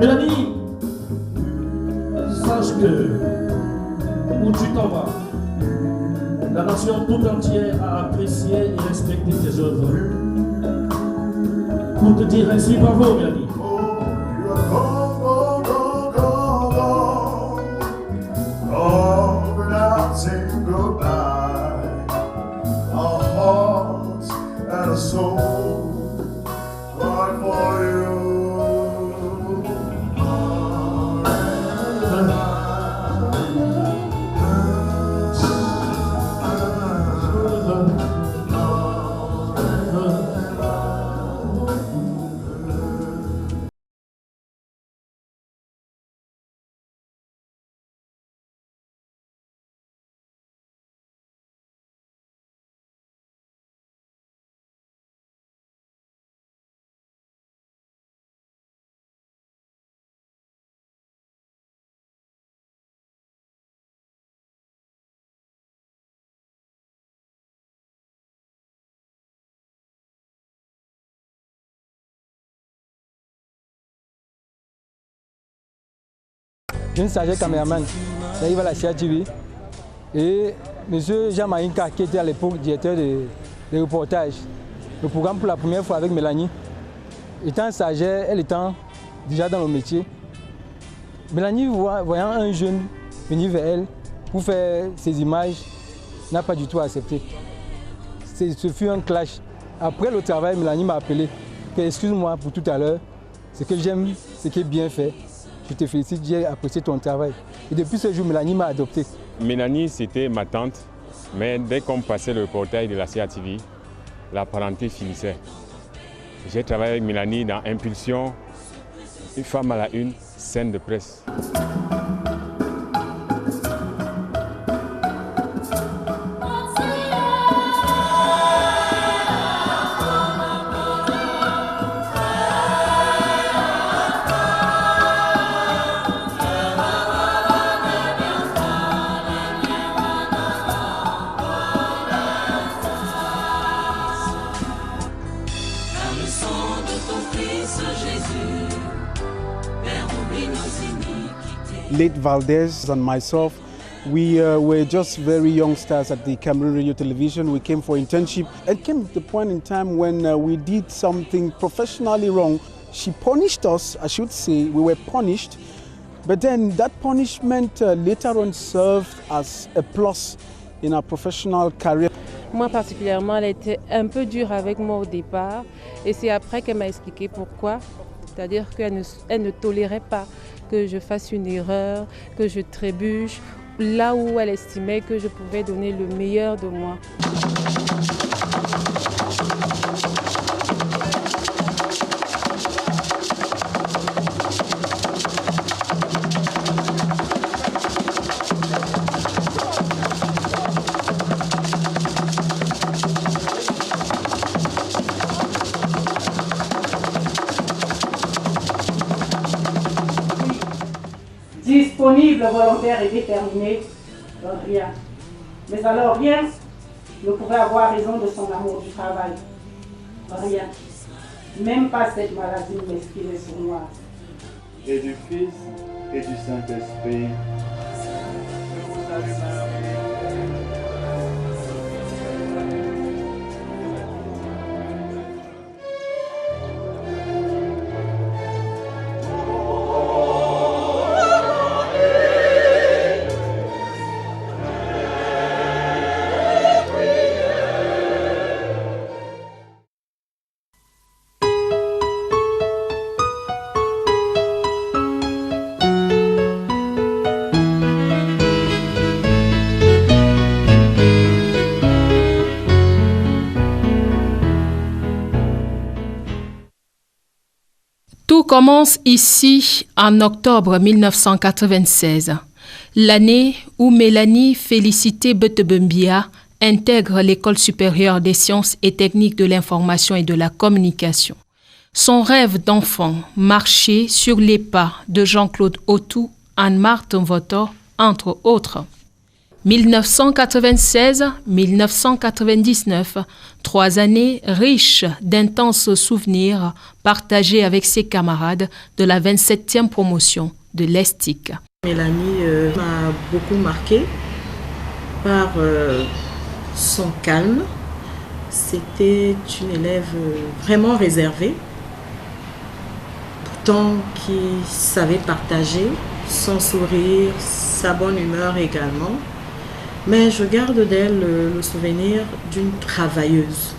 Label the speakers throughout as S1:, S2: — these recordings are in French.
S1: Mélanie, sache que où tu t'en vas, la nation tout entière a apprécié et respecté tes œuvres. Pour te dire ainsi, bravo Mélanie.
S2: Je suis chargé caméraman, j'arrive à la CATV et M. Jean-Marie Ka, qui était à l'époque directeur de reportage, le programme pour la première fois avec Mélanie. Étant stagiaire, elle étant déjà dans le métier, Mélanie, voyant un jeune venir vers elle pour faire ses images, n'a pas du tout accepté. Ce fut un clash. Après le travail, Mélanie m'a appelé que excuse-moi pour tout à l'heure, ce que j'aime, ce qui est bien fait. Je te félicite, j'ai apprécié ton travail. Et depuis ce jour, Mélanie m'a adopté.
S3: Mélanie, c'était ma tante, mais dès qu'on passait le reportage de la CATV, la parenté finissait. J'ai travaillé avec Mélanie dans Impulsion, Une femme à la une, scène de presse.
S4: Late Valdez and myself, we were just very young stars at the Cameroon Radio Television. We came for internship. It came to the point in time when we did something professionally wrong. She punished us, I should say. We were punished. But then that punishment later on served as a plus in our professional career.
S5: Moi particulièrement, elle était un peu dure avec moi au départ. Et c'est après qu'elle m'a expliqué pourquoi. C'est-à-dire qu'elle ne tolérait pas que je fasse une erreur, que je trébuche, là où elle estimait que je pouvais donner le meilleur de moi.
S6: Disponible, volontaire et déterminé, rien. Mais alors rien ne pouvait avoir raison de son amour du travail. Rien. Même pas cette maladie mesquine et sournoise.
S7: Et du Fils et du Saint-Esprit. Je vous salue Marie.
S8: Tout commence ici en octobre 1996, l'année où Mélanie Félicité Betebembia intègre l'École supérieure des sciences et techniques de l'information et de la communication. Son rêve d'enfant marchait sur les pas de Jean-Claude Autou, Anne-Marthe Votor, entre autres. 1996-1999, 3 années riches d'intenses souvenirs partagés avec ses camarades de la 27e promotion de l'ESTIC.
S9: Mélanie m'a beaucoup marqué par son calme. C'était une élève vraiment réservée, pourtant qui savait partager son sourire, sa bonne humeur également. Mais je garde d'elle le souvenir d'une travailleuse.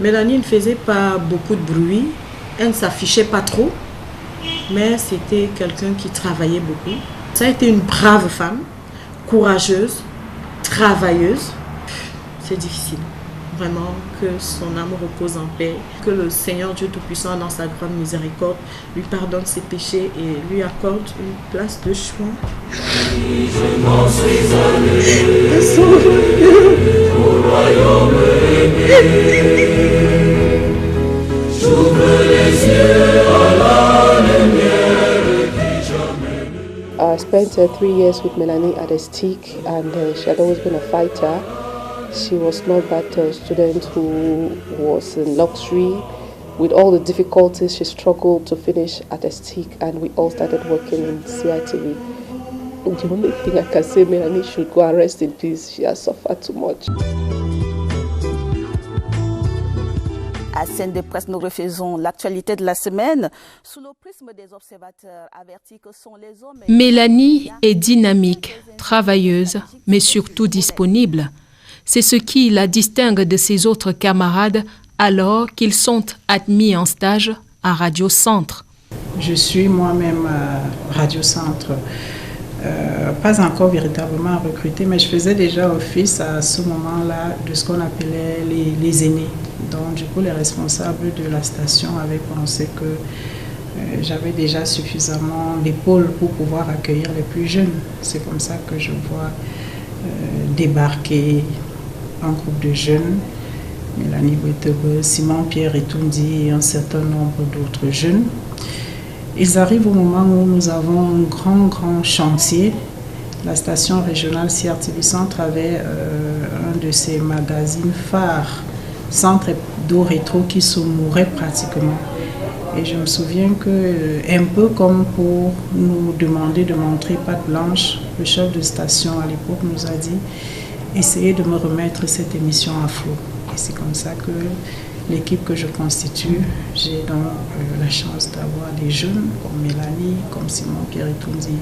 S9: Mélanie ne faisait pas beaucoup de bruit, elle ne s'affichait pas trop, mais c'était quelqu'un qui travaillait beaucoup. Ça a été une brave femme, courageuse, travailleuse. C'est difficile. Vraiment, que son âme repose en paix, que le Seigneur Dieu Tout-Puissant, dans sa grande miséricorde, lui pardonne ses péchés et lui accorde une place de choix. Je m'en suis allé au royaume aimé. J'ouvre les yeux à la lumière qui jamais.
S10: I spent 3 years with Melanie at ESTIC, and she had always been a fighter. She was not that student who was in luxury. With all the difficulties, she struggled to finish at ESTIC, and we all started working in CITV. The only thing I can say, Melanie should go and rest in peace. She has suffered too much.
S11: À Scène de Presse, nous refaisons l'actualité de la semaine sous le prisme des observateurs avertis que sont les hommes.
S8: Mélanie est dynamique, travailleuse, mais surtout disponible. C'est ce qui la distingue de ses autres camarades alors qu'ils sont admis en stage à Radio Centre.
S6: Je suis moi-même à Radio Centre, pas encore véritablement recrutée, mais je faisais déjà office à ce moment-là de ce qu'on appelait les aînés. Donc du coup, les responsables de la station avaient pensé que j'avais déjà suffisamment d'épaules pour pouvoir accueillir les plus jeunes. C'est comme ça que je vois débarquer un groupe de jeunes, Mélanie Boitebe, Simon Pierre Etundi et un certain nombre d'autres jeunes. Ils arrivent au moment où nous avons un grand chantier. La station régionale CRTV Centre avait un de ses magazines phares, Centre Hebdo Rétro, qui se mourait pratiquement. Et je me souviens que, un peu comme pour nous demander de montrer patte blanche, le chef de station à l'époque nous a dit « Essayez de me remettre cette émission à flot ». Et c'est comme ça que l'équipe que je constitue, j'ai donc la chance d'avoir des jeunes comme Mélanie, comme Simon Pierre Etundi,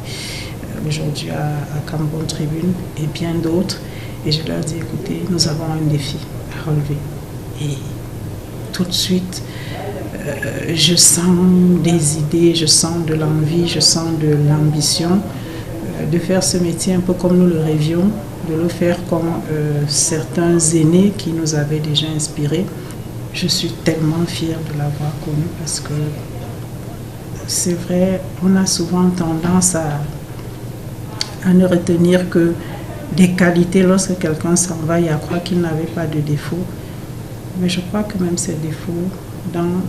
S6: aujourd'hui à Cameroun Tribune et bien d'autres. Et je leur dis, écoutez, nous avons un défi à relever. Et tout de suite, je sens des idées, je sens de l'envie, je sens de l'ambition de faire ce métier un peu comme nous le rêvions, de le faire comme certains aînés qui nous avaient déjà inspirés. Je suis tellement fière de l'avoir connu parce que c'est vrai, on a souvent tendance à ne retenir que des qualités lorsque quelqu'un s'en va et à croire qu'il n'avait pas de défauts. Mais je crois que même ces défauts, dans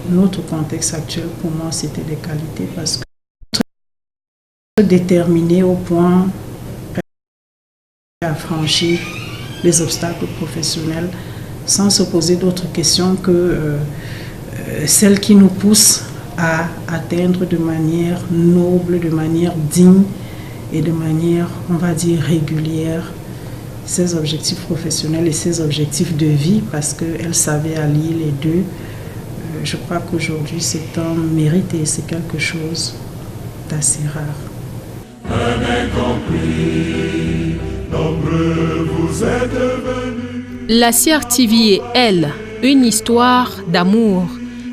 S6: notre contexte actuel, pour moi, c'était des qualités parce que déterminé au point à franchir les obstacles professionnels sans se poser d'autres questions que celles qui nous poussent à atteindre de manière noble, de manière digne et de manière, on va dire, régulière ses objectifs professionnels et ses objectifs de vie parce qu'elle savait allier les deux. Je crois qu'aujourd'hui c'est un mérite et c'est quelque chose d'assez rare.
S8: La CRTV est, elle, une histoire d'amour.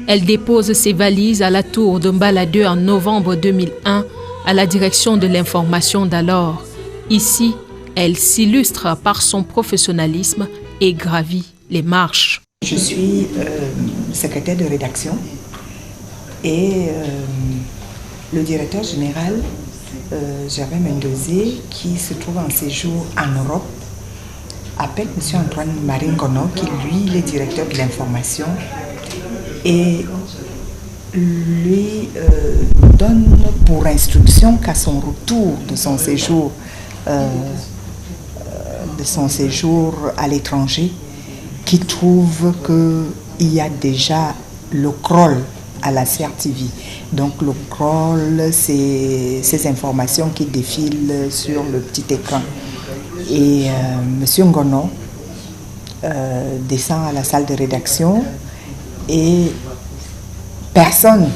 S8: Elle dépose ses valises à la tour d'un baladeur en novembre 2001 à la direction de l'information d'alors. Ici, elle s'illustre par son professionnalisme et gravit les marches.
S12: Je suis secrétaire de rédaction et le directeur général, Gervais Mendozé, qui se trouve en séjour en Europe, appelle M. Antoine Maringono, qui lui, est le directeur de l'information, et lui donne pour instruction qu'à son retour de son séjour son séjour à l'étranger, qui trouve qu'il y a déjà le crawl à la CRTV. Donc le crawl, c'est ces informations qui défilent sur le petit écran. Et M. Ngono descend à la salle de rédaction et personne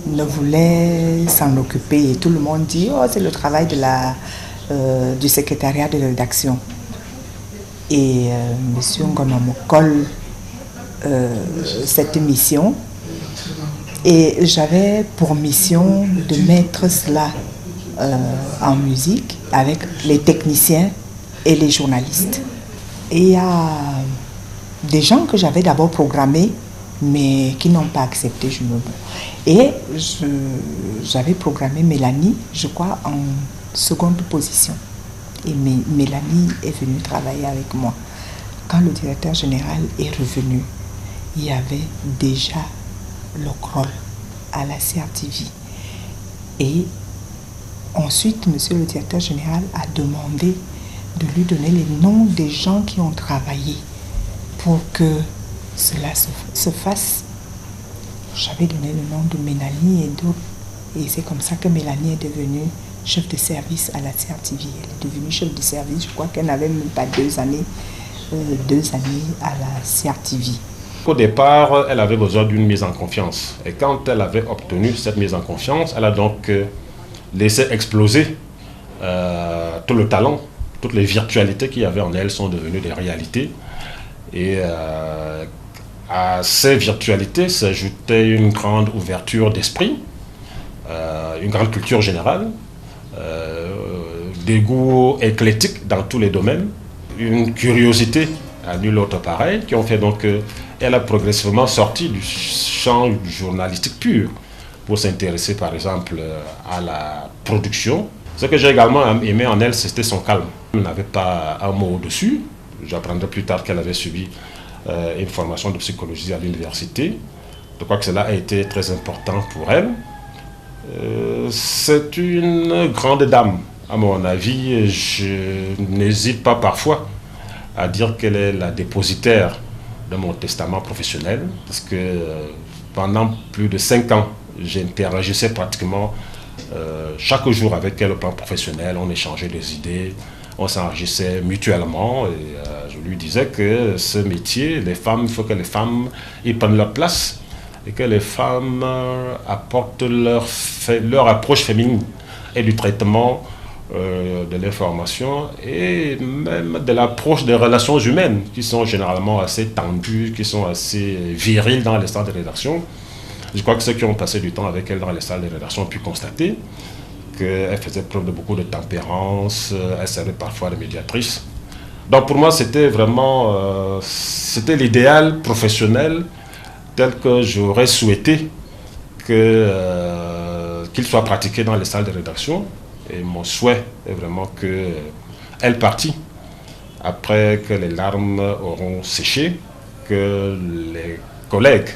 S12: ne voulait s'en occuper. Et tout le monde dit « Oh, c'est le travail du secrétariat de rédaction ». Et M. Ngono me colle cette mission. Et j'avais pour mission de mettre cela en musique avec les techniciens et les journalistes. Et il y a des gens que j'avais d'abord programmés, mais qui n'ont pas accepté. Et j'avais programmé Mélanie, je crois, en seconde position. Et Mélanie est venue travailler avec moi. Quand le directeur général est revenu, il y avait déjà le crawl à la CRTV. Et ensuite, monsieur le directeur général a demandé de lui donner les noms des gens qui ont travaillé pour que cela se fasse. J'avais donné le nom de Mélanie et d'autres. Et c'est comme ça que Mélanie est devenue chef de service à la CRTV. Elle est devenue chef de service, je crois qu'elle n'avait même pas 2 années à la CRTV.
S13: Au départ, elle avait besoin d'une mise en confiance. Et quand elle avait obtenu cette mise en confiance, elle a donc laissé exploser tout le talent. Toutes les virtualités qu'il y avait en elle sont devenues des réalités. Et à ces virtualités s'ajoutait une grande ouverture d'esprit, une grande culture générale, des goûts éclectiques dans tous les domaines, une curiosité à nul autre pareil, qui ont fait donc qu'elle a progressivement sorti du champ journalistique pur pour s'intéresser par exemple à la production. Ce que j'ai également aimé en elle, c'était son calme. Elle n'avait pas un mot au-dessus. J'apprendrai plus tard qu'elle avait subi une formation de psychologie à l'université. Je crois que cela a été très important pour elle. C'est une grande dame, à mon avis. Je n'hésite pas parfois à dire qu'elle est la dépositaire de mon testament professionnel, parce que pendant plus de 5 ans, j'interagissais pratiquement chaque jour avec elle au plan professionnel. On échangeait des idées, on s'enrichissait mutuellement, et je lui disais que ce métier, les femmes, il faut que les femmes y prennent leur place et que les femmes apportent leur approche féminine et du traitement de l'information et même de l'approche des relations humaines qui sont généralement assez tendues, qui sont assez viriles dans les salles de rédaction. Je crois que ceux qui ont passé du temps avec elle dans les salles de rédaction ont pu constater qu'elle faisait preuve de beaucoup de tempérance, elle servait parfois de médiatrice. Donc pour moi, c'était vraiment c'était l'idéal professionnel tel que j'aurais souhaité qu'il soit pratiqué dans les salles de rédaction. Et mon souhait est vraiment qu'elle partit après que les larmes auront séché, que les collègues,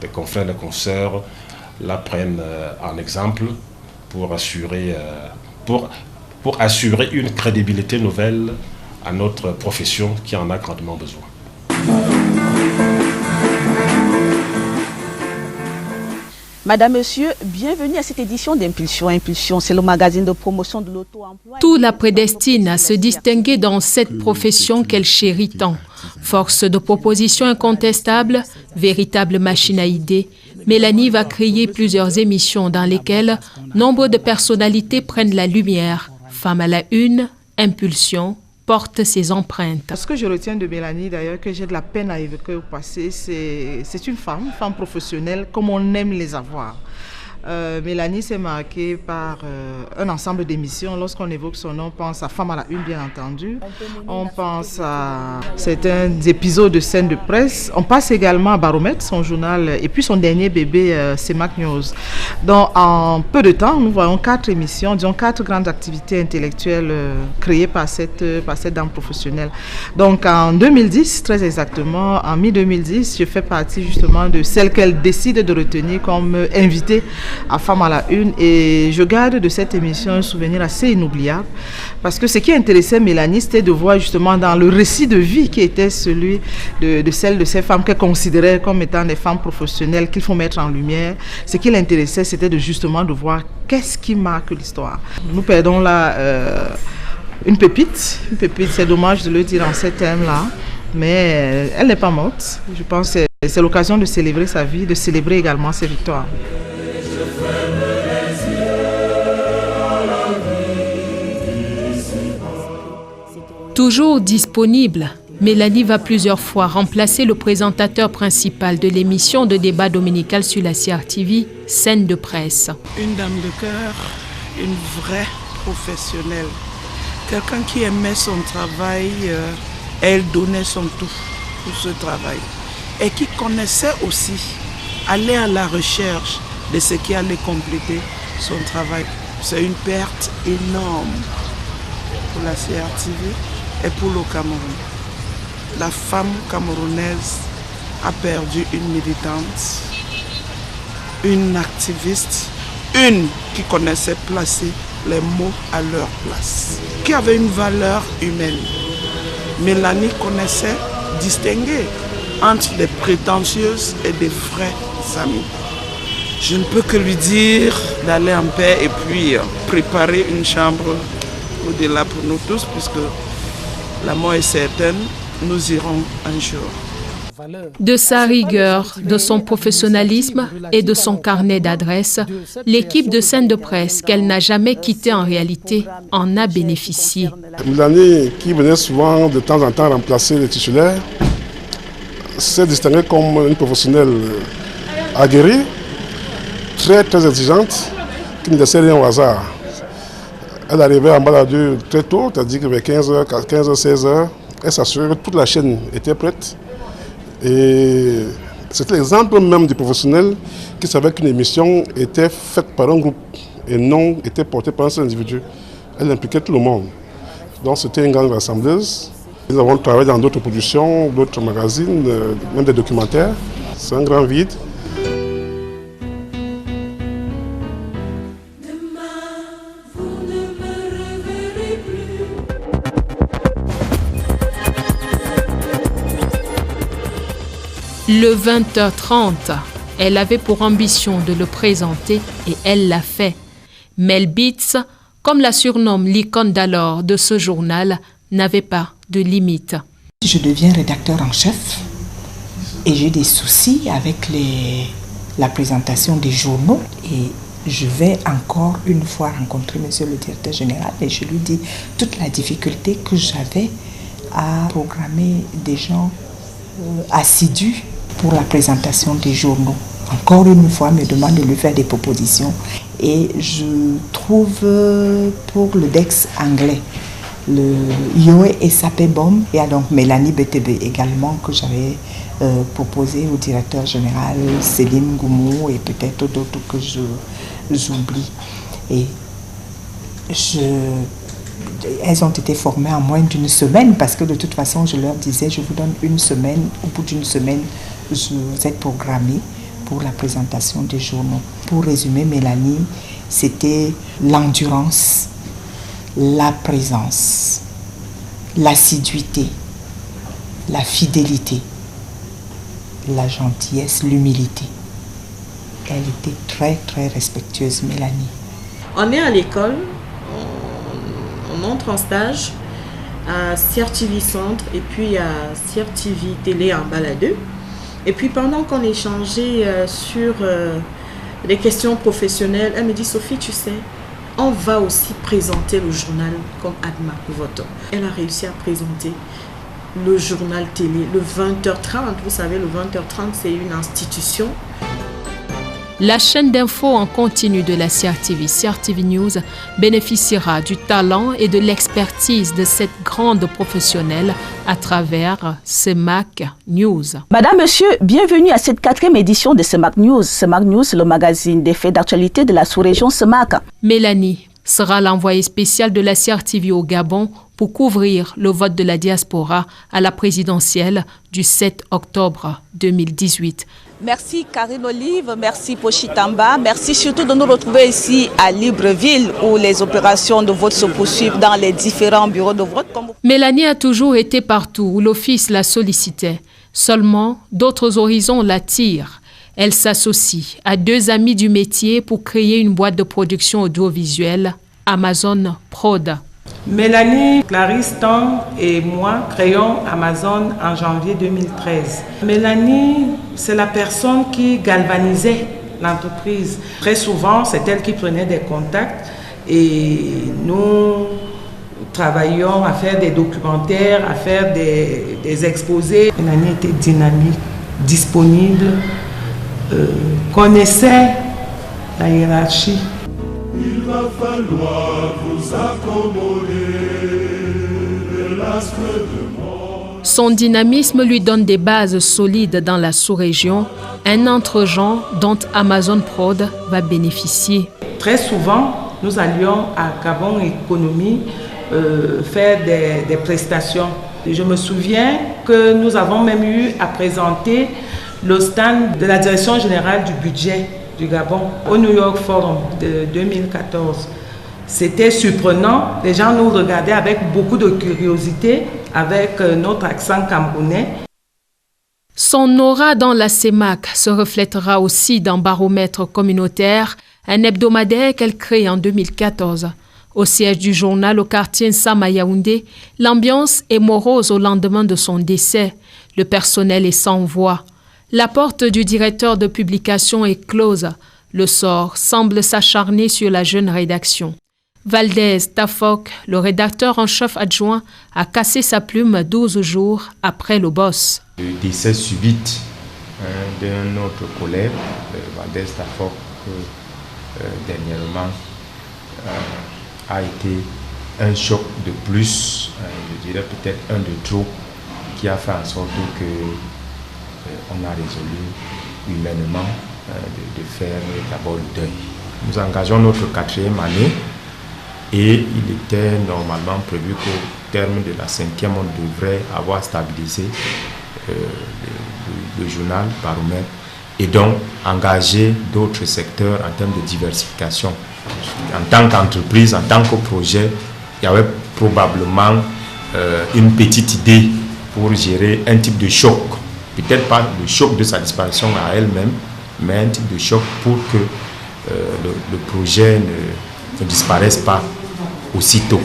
S13: les confrères, les consoeurs la prennent en exemple pour assurer une crédibilité nouvelle à notre profession qui en a grandement besoin.
S11: Madame, Monsieur, bienvenue à cette édition d'Impulsion. Impulsion, c'est le magazine de promotion de l'auto-emploi.
S8: Tout la prédestine à se distinguer dans cette profession qu'elle chérit tant. Force de proposition incontestable, véritable machine à idées, Mélanie va créer plusieurs émissions dans lesquelles nombre de personnalités prennent la lumière. Femme à la une, Impulsion porte ses empreintes.
S14: Ce que je retiens de Mélanie, d'ailleurs, que j'ai de la peine à évoquer au passé, c'est une femme professionnelle comme on aime les avoir. Mélanie s'est marquée par un ensemble d'émissions. Lorsqu'on évoque son nom, on pense à Femme à la une, bien entendu. On pense à certains épisodes de scènes de presse. On passe également à Baromètre, son journal, et puis son dernier bébé, c'est Mac News. Donc, en peu de temps, nous voyons 4 émissions, disons 4 grandes activités intellectuelles créées par cette dame professionnelle. Donc, en 2010, très exactement, en mi-2010, je fais partie justement de celle qu'elle décide de retenir comme invitée à Femme à la Une. Et je garde de cette émission un souvenir assez inoubliable. Parce que ce qui intéressait Mélanie, c'était de voir justement dans le récit de vie qui était celui de celle de ces femmes qu'elle considérait comme étant des femmes professionnelles qu'il faut mettre en lumière. Ce qui l'intéressait, c'était justement de voir qu'est-ce qui marque l'histoire. Nous perdons là une pépite, c'est dommage de le dire en ces termes-là, mais elle n'est pas morte. Je pense que c'est l'occasion de célébrer sa vie, de célébrer également ses victoires.
S8: Toujours disponible, Mélanie va plusieurs fois remplacer le présentateur principal de l'émission de débat dominical sur la CRTV, Scène de presse.
S15: Une dame de cœur, une vraie professionnelle. Quelqu'un qui aimait son travail, elle donnait son tout pour ce travail. Et qui connaissait aussi aller à la recherche de ce qui allait compléter son travail. C'est une perte énorme pour la CRTV et pour le Cameroun. La femme camerounaise a perdu une militante, une activiste, une qui connaissait placer les mots à leur place, qui avait une valeur humaine. Mélanie connaissait distinguer entre des prétentieuses et des vrais amis. Je ne peux que lui dire d'aller en paix et puis préparer une chambre au-delà pour nous tous, puisque la mort est certaine, nous irons un jour.
S8: De sa rigueur, de son professionnalisme et de son carnet d'adresses, l'équipe de Scène de presse, qu'elle n'a jamais quittée en réalité, en a bénéficié.
S16: Mélanie, qui venait souvent de temps en temps remplacer les titulaires, s'est distinguée comme une professionnelle aguerrie, très exigeante, qui ne laissait rien au hasard. Elle arrivait en balade très tôt, c'est-à-dire que vers 15h, 16h, elle s'assurait que toute la chaîne était prête. Et c'était l'exemple même du professionnel qui savait qu'une émission était faite par un groupe et non était portée par un seul individu. Elle impliquait tout le monde. Donc c'était une grande rassembleuse. Nous avons travaillé dans d'autres productions, d'autres magazines, même des documentaires. C'est un grand vide.
S8: Le 20h30, elle avait pour ambition de le présenter et elle l'a fait. Mel Beats, comme la surnomme l'icône d'alors de ce journal, n'avait pas de limite.
S12: Je deviens rédacteur en chef et j'ai des soucis avec la présentation des journaux. Et je vais encore une fois rencontrer monsieur le directeur général et je lui dis toute la difficulté que j'avais à programmer des gens assidus pour la présentation des journaux. Encore une fois, me demande de lui faire des propositions. Et je trouve pour le DEX anglais, le Yoé et Sapebom, et donc Mélanie BTB également, que j'avais proposé au directeur général Céline Goumou et peut-être d'autres que j'oublie. Et elles ont été formées en moins d'une semaine parce que de toute façon, je leur disais, je vous donne une semaine. Au bout d'une semaine, vous êtes programmés pour la présentation des journaux. Pour résumer, Mélanie, c'était l'endurance, la présence, l'assiduité, la fidélité, la gentillesse, l'humilité. Elle était très, très respectueuse, Mélanie.
S9: On est à l'école. On entre en stage à CRTV Centre et puis à CRTV Télé en baladeux. Et puis pendant qu'on échangeait sur les questions professionnelles, elle me dit, Sophie, tu sais, on va aussi présenter le journal comme Adma Voto. Elle a réussi à présenter le journal télé, le 20h30. Vous savez, le 20h30, c'est une institution.
S8: La chaîne d'infos en continu de la CRTV, CRTV News, bénéficiera du talent et de l'expertise de cette grande professionnelle à travers CEMAC News.
S11: Madame, Monsieur, bienvenue à cette 4e édition de CEMAC News. CEMAC News, c'est le magazine des faits d'actualité de la sous-région CEMAC.
S8: Mélanie sera l'envoyée spéciale de la CRTV au Gabon pour couvrir le vote de la diaspora à la présidentielle du 7 octobre 2018.
S11: Merci Karine Olive, merci Pochitamba, merci surtout de nous retrouver ici à Libreville où les opérations de vote se poursuivent dans les différents bureaux de vote.
S8: Mélanie a toujours été partout où l'office la sollicitait. Seulement, d'autres horizons l'attirent. Elle s'associe à 2 amis du métier pour créer une boîte de production audiovisuelle, Amazon Prod.
S17: Mélanie, Clarisse Tang et moi créons Amazon en janvier 2013. Mélanie, c'est la personne qui galvanisait l'entreprise. Très souvent, c'est elle qui prenait des contacts et nous travaillions à faire des documentaires, à faire des exposés. Mélanie était dynamique, disponible, connaissait la hiérarchie.
S18: Il va falloir vous accommoder de l'astre de mort.
S8: Son dynamisme lui donne des bases solides dans la sous-région, un entre-genre dont Amazon Prod va bénéficier.
S17: Très souvent, nous allions à Gabon Économie faire des prestations. Et je me souviens que nous avons même eu à présenter le stand de la Direction générale du budget du Gabon au New York Forum de 2014. C'était surprenant, les gens nous regardaient avec beaucoup de curiosité, avec notre accent camerounais.
S8: Son aura dans la CEMAC se reflètera aussi dans Baromètre communautaire, un hebdomadaire qu'elle crée en 2014. Au siège du journal au quartier Nsam à Yaoundé, l'ambiance est morose au lendemain de son décès. Le personnel est sans voix. La porte du directeur de publication est close. Le sort semble s'acharner sur la jeune rédaction. Valdez Tafok, le rédacteur en chef adjoint, a cassé sa plume 12 jours après le boss.
S19: Le décès subit d'un autre collègue, Valdez Tafok, dernièrement, a été un choc de plus, je dirais peut-être un de trop, qui a fait en sorte que on a résolu humainement de faire d'abord le deuil. Nous engageons notre 4e année et il était normalement prévu qu'au terme de la 5e, on devrait avoir stabilisé le journal Baromètre et donc engager d'autres secteurs en termes de diversification. En tant qu'entreprise, en tant que projet, il y avait probablement une petite idée pour gérer un type de choc. Peut-être pas le choc de sa disparition à elle-même, mais un type de choc pour que le projet ne disparaisse pas aussitôt.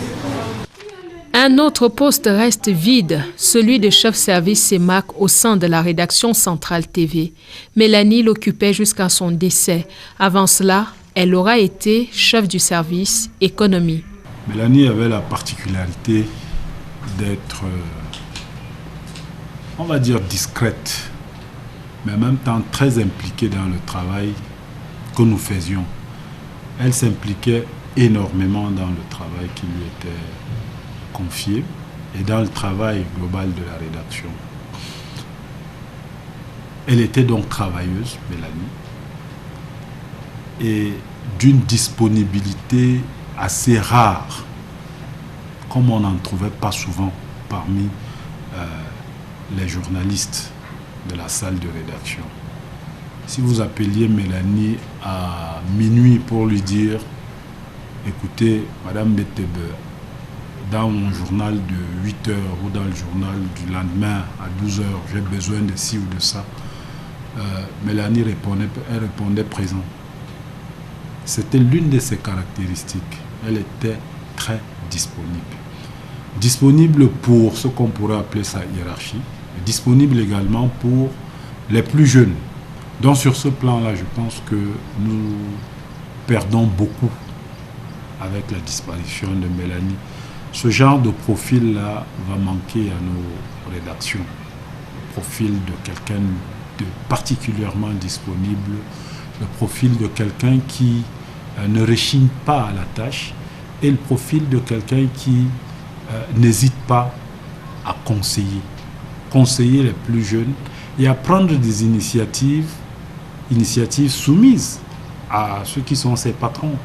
S8: Un autre poste reste vide, celui de chef-service CEMAC au sein de la rédaction Centrale TV. Mélanie l'occupait jusqu'à son décès. Avant cela, elle aura été chef du service économie.
S20: Mélanie avait la particularité d'être, on va dire, discrète, mais en même temps très impliquée dans le travail que nous faisions. Elle s'impliquait énormément dans le travail qui lui était confié et dans le travail global de la rédaction. Elle était donc travailleuse, Mélanie, et d'une disponibilité assez rare, comme on n'en trouvait pas souvent parmi les journalistes de la salle de rédaction. Si vous appeliez Mélanie à minuit pour lui dire « Écoutez, Madame Betebe, dans mon journal de 8 heures ou dans le journal du lendemain à 12 heures, j'ai besoin de ci ou de ça », Mélanie répondait présent. C'était l'une de ses caractéristiques. Elle était très disponible. Disponible pour ce qu'on pourrait appeler sa hiérarchie, disponible également pour les plus jeunes. Donc sur ce plan-là, je pense que nous perdons beaucoup avec la disparition de Mélanie. Ce genre de profil-là va manquer à nos rédactions. Le profil de quelqu'un de particulièrement disponible, le profil de quelqu'un qui ne rechigne pas à la tâche et le profil de quelqu'un qui n'hésite pas à conseiller les plus jeunes et à prendre des initiatives soumises à ceux qui sont ses patrons.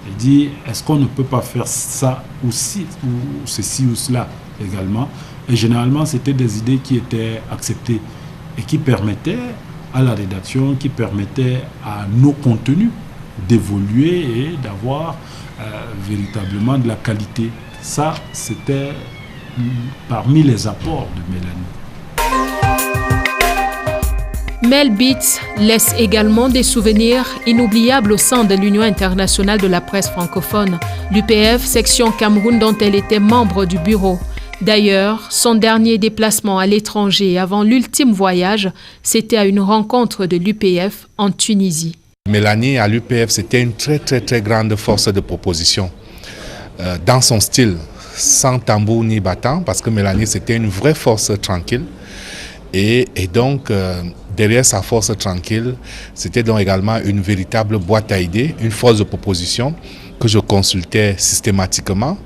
S20: et dit est-ce qu'on ne peut pas faire ça aussi, ou ceci ou cela également. Et généralement, c'était des idées qui étaient acceptées et qui permettaient à la rédaction, qui permettaient à nos contenus d'évoluer et d'avoir véritablement de la qualité. Ça, c'était parmi les apports de Mélanie.
S8: Mel Beats laisse également des souvenirs inoubliables au sein de l'Union internationale de la presse francophone, l'UPF, section Cameroun dont elle était membre du bureau. D'ailleurs, son dernier déplacement à l'étranger avant l'ultime voyage, c'était à une rencontre de l'UPF en Tunisie.
S21: Mélanie à l'UPF, c'était une très grande force de proposition. Dans son style, sans tambour ni battant, parce que Mélanie, c'était une vraie force tranquille. Et donc, derrière sa force tranquille, c'était donc également une véritable boîte à idées, une force de proposition que je consultais systématiquement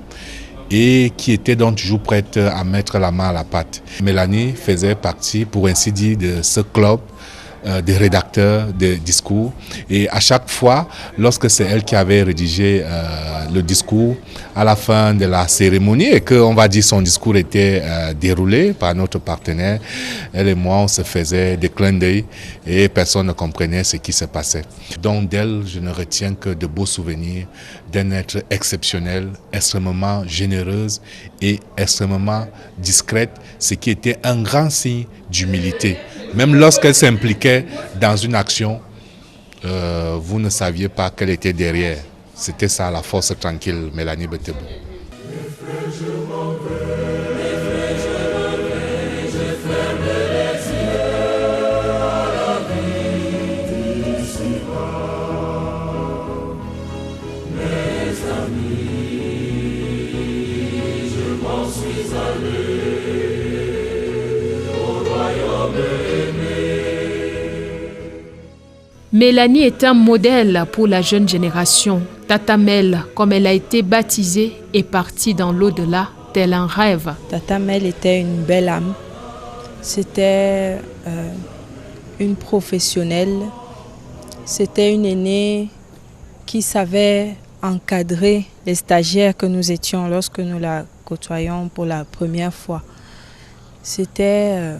S21: et qui était donc toujours prête à mettre la main à la pâte. Mélanie faisait partie, pour ainsi dire, de ce club des rédacteurs de discours. Et à chaque fois, lorsque c'est elle qui avait rédigé le discours, à la fin de la cérémonie, et qu'on va dire son discours était déroulé par notre partenaire, elle et moi, on se faisait des clins d'œil et personne ne comprenait ce qui se passait. Donc d'elle, je ne retiens que de beaux souvenirs d'un être exceptionnel, extrêmement généreuse et extrêmement discrète, ce qui était un grand signe d'humilité. Même lorsqu'elle s'impliquait dans une action, vous ne saviez pas qu'elle était derrière. C'était ça, la force tranquille, Mélanie Bete-Bembiya.
S8: Mélanie est un modèle pour la jeune génération. Tata Mel, comme elle a été baptisée, est partie dans l'au-delà, tel un rêve.
S22: Tata Mel était une belle âme. C'était une professionnelle. C'était une aînée qui savait encadrer les stagiaires que nous étions lorsque nous la côtoyions pour la première fois. C'était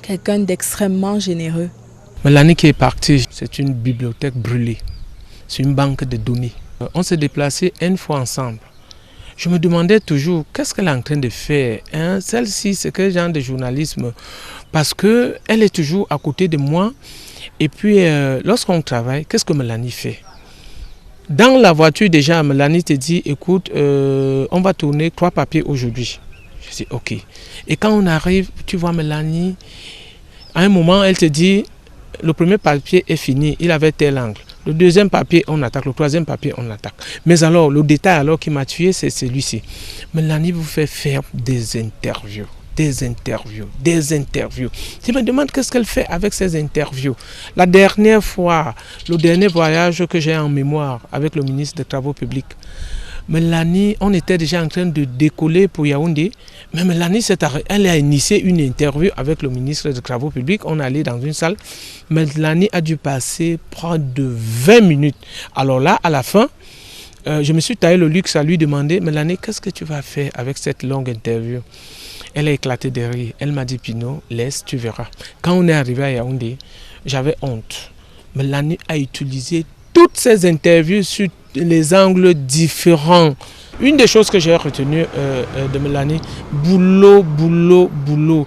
S22: quelqu'un d'extrêmement généreux.
S23: Mélanie qui est partie, c'est une bibliothèque brûlée, c'est une banque de données. On s'est déplacés une fois ensemble. Je me demandais toujours, qu'est-ce qu'elle est en train de faire, hein? Celle-ci, c'est quel genre de journalisme? Parce qu'elle est toujours à côté de moi. Et puis, lorsqu'on travaille, qu'est-ce que Mélanie fait? Dans la voiture, déjà, Mélanie te dit, écoute, on va tourner 3 papiers aujourd'hui. Je dis, ok. Et quand on arrive, tu vois Mélanie, à un moment, elle te dit, le premier papier est fini, il avait tel angle. Le deuxième papier, on attaque. Le troisième papier, on attaque. Mais alors, le détail alors qui m'a tué, c'est celui-ci. Mélanie vous fait faire des interviews. Je me demande qu'est-ce qu'elle fait avec ces interviews. La dernière fois, le dernier voyage que j'ai en mémoire avec le ministre des Travaux publics, Mélanie, on était déjà en train de décoller pour Yaoundé, mais Mélanie, elle a initié une interview avec le ministre des Travaux publics. On allait dans une salle. Mélanie a dû passer près de 20 minutes. Alors là, à la fin, je me suis taillé le luxe à lui demander, Mélanie, qu'est-ce que tu vas faire avec cette longue interview? Elle a éclaté de rire. Elle m'a dit, Pino, laisse, tu verras. Quand on est arrivé à Yaoundé, j'avais honte. Mélanie a utilisé toutes ces interviews sur les angles différents. Une des choses que j'ai retenues de Mélanie, boulot.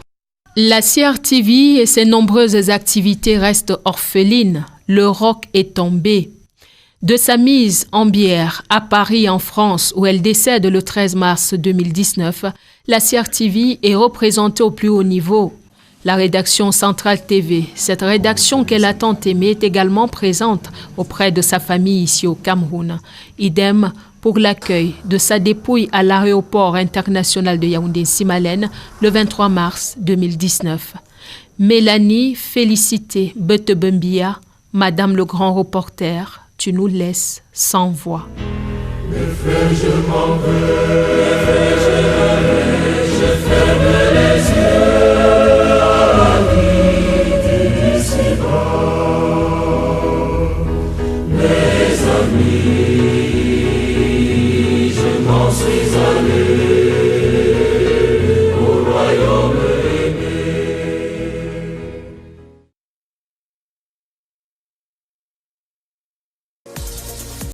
S8: La CRTV et ses nombreuses activités restent orphelines. Le roc est tombé. De sa mise en bière à Paris, en France, où elle décède le 13 mars 2019, la CRTV est représentée au plus haut niveau. La rédaction Centrale TV, cette rédaction qu'elle a tant aimée, est également présente auprès de sa famille ici au Cameroun. Idem pour l'accueil de sa dépouille à l'aéroport international de Yaoundé-Simalène le 23 mars 2019. Mélanie Félicité Bete-Bembiya, Madame le grand reporter, tu nous laisses sans voix.
S18: Mes frères, je m'en vais, je ferme